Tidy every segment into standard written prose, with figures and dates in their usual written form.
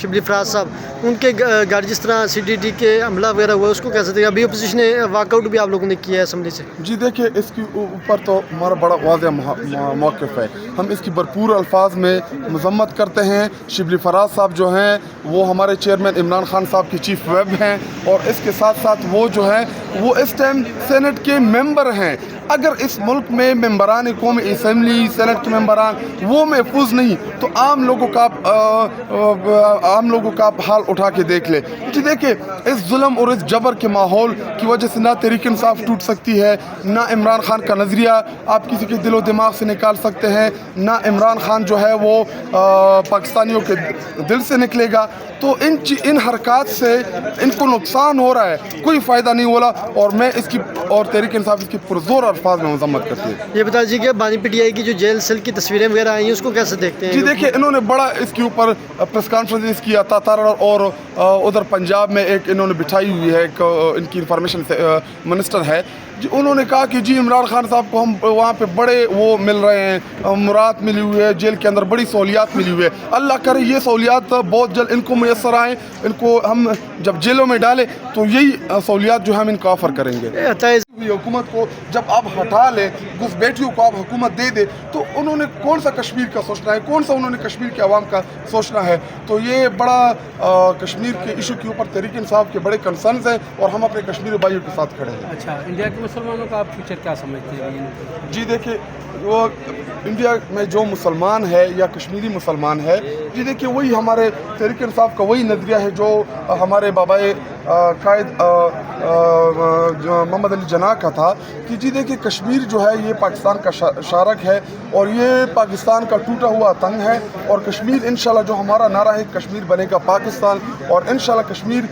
شبلی فراز صاحب ان کے گھر جس طرح CDD کے حملہ وغیرہ ہوا اس کو کیسے دیکھا؟ ابھی اپوزیشن نے واک آؤٹ بھی آپ لوگوں نے کیا ہے اسمبلی سے. جی دیکھیے اس کے اوپر تو ہمارا بڑا واضح موقف ہے. ہم اس کی بھرپور الفاظ میں مذمت کرتے ہیں. شبلی فراز صاحب جو ہیں وہ ہمارے چیئرمین عمران خان صاحب کی چیف ویب ہیں اور اس کے ساتھ ساتھ وہ جو ہیں وہ اس ٹائم سینٹ کے ممبر ہیں. اگر اس ملک میں ممبران قومی اسمبلی سینٹ کے ممبران وہ محفوظ نہیں تو عام لوگوں کا آپ حال اٹھا کے دیکھ لیں. جی دیکھیں اس ظلم اور اس جبر کے ماحول کی وجہ سے نہ تحریک انصاف ٹوٹ سکتی ہے، نہ عمران خان کا نظریہ آپ کسی کے دل و دماغ سے نکال سکتے ہیں، نہ عمران خان جو ہے وہ پاکستانیوں کے دل سے نکلے گا. تو ان حرکات سے ان کو نقصان ہو رہا ہے، کوئی فائدہ نہیں ہو رہا اور میں اس کی اور تحریک انصاف اس کی پرزور الفاظ میں مذمت کرتی ہے. یہ بتا دیجیے کہ بانی PTI کی جو جیل سیل کی تصویریں وغیرہ آئی ہیں اس کو کیسے دیکھتے ہیں؟ جی دیکھیں انہوں نے بڑا اس کے اوپر پریس کانفرنس کیا تھا اور ادھر پنجاب میں ایک انہوں نے بٹھائی ہوئی ہے، ایک ان کی انفارمیشن منسٹر ہے جی، انہوں نے کہا کہ جی عمران خان صاحب کو ہم وہاں پہ بڑے وہ مل رہے ہیں، مراد ملی ہوئی ہے، جیل کے اندر بڑی سہولیات ملی ہوئی ہے. اللہ کرے یہ سہولیات بہت جلد ان کو میسر آئیں، ان کو ہم جب جیلوں میں ڈالیں تو یہی سہولیات جو ہم ان کو آفر کریں گے. حکومت کو جب آپ ہٹا لیں، گھس بیٹھیوں کو آپ حکومت دے دے تو انہوں نے کون سا کشمیر کا سوچنا ہے، کون سا انہوں نے کشمیر کے عوام کا سوچنا ہے. تو یہ بڑا کشمیر کے ایشو کے اوپر تحریک انصاف کے بڑے کنسرنز ہیں اور ہم اپنے کشمیری بھائیوں کے ساتھ کھڑے ہیں. اچھا، انڈیا کے مسلمانوں کا آپ فیوچر کیا سمجھتے ہیں؟ جی دیکھیے وہ انڈیا میں جو مسلمان ہے یا کشمیری مسلمان ہے، جی دیکھیے وہی ہمارے تحریک انصاف کا وہی نظریہ ہے جو ہمارے بابائے قائد محمد علی جناح کا تھا کہ جی دیکھیے کشمیر جو ہے یہ پاکستان کا شارک ہے اور یہ پاکستان کا ٹوٹا ہوا تنگ ہے اور کشمیر انشاءاللہ جو ہمارا نعرہ ہے کشمیر بنے گا پاکستان اور انشاءاللہ کشمیر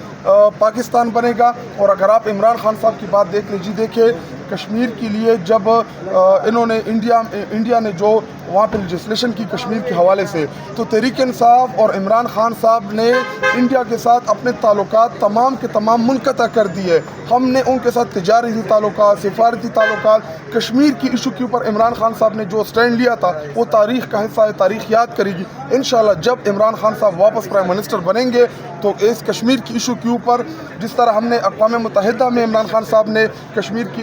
پاکستان بنے گا. اور اگر آپ عمران خان صاحب کی بات دیکھ لیں، جی دیکھیے کشمیر کے لیے جب انہوں نے انڈیا نے جو وہاں پہ لیجسلیشن کی کشمیر کے حوالے سے، تو تحریک انصاف اور عمران خان صاحب نے انڈیا کے ساتھ اپنے تعلقات تمام کے تمام منقطع کر دیے. ہم نے ان کے ساتھ تجارتی تعلقات، سفارتی تعلقات، کشمیر کی ایشو کے اوپر عمران خان صاحب نے جو سٹینڈ لیا تھا وہ تاریخ کا حصہ ہے، تاریخ یاد کرے گی. انشاءاللہ جب عمران خان صاحب واپس پرائم منسٹر بنیں گے تو اس کشمیر کی ایشو کے اوپر جس طرح ہم نے اقوام متحدہ میں عمران خان صاحب نے کشمیر کی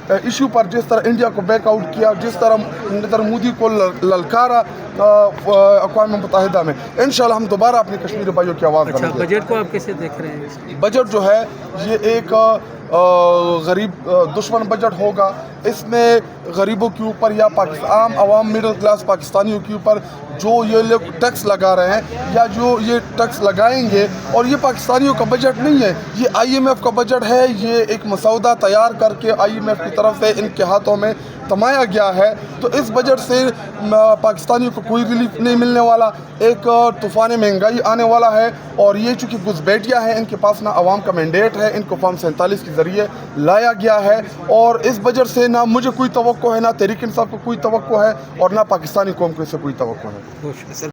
ایشو پر جس طرح انڈیا کو بیک آؤٹ کیا، جس طرح نریندر مودی کو للکارا اقوام متحدہ میں، انشاءاللہ ہم دوبارہ اپنے کشمیری بھائیوں کی آواز بنیں گے. بجٹ کو آپ کیسے دیکھ رہے ہیں؟ بجٹ جو ہے یہ ایک غریب دشمن بجٹ ہوگا. اس میں غریبوں کے اوپر یا عام عوام مڈل کلاس پاکستانیوں کے اوپر جو یہ لوگ ٹیکس لگا رہے ہیں یا جو یہ ٹیکس لگائیں گے، اور یہ پاکستانیوں کا بجٹ نہیں ہے، یہ IMF کا بجٹ ہے. یہ ایک مسودہ تیار کر کے IMF کی طرف سے ان کے ہاتھوں میں تمایا گیا ہے. تو اس بجٹ سے پاکستانیوں کو کوئی ریلیف نہیں ملنے والا، ایک طوفان مہنگائی آنے والا ہے. اور یہ چونکہ گھسپیٹیاں ہیں، ان کے پاس نہ عوام کا مینڈیٹ ہے، ان کو فارم 47 کے ذریعے لایا گیا ہے اور اس بجٹ سے نہ مجھے کوئی توقع ہے، نہ تحریک انصاف کو کوئی توقع ہے اور نہ پاکستانی قوم کو اس سے کوئی توقع ہے.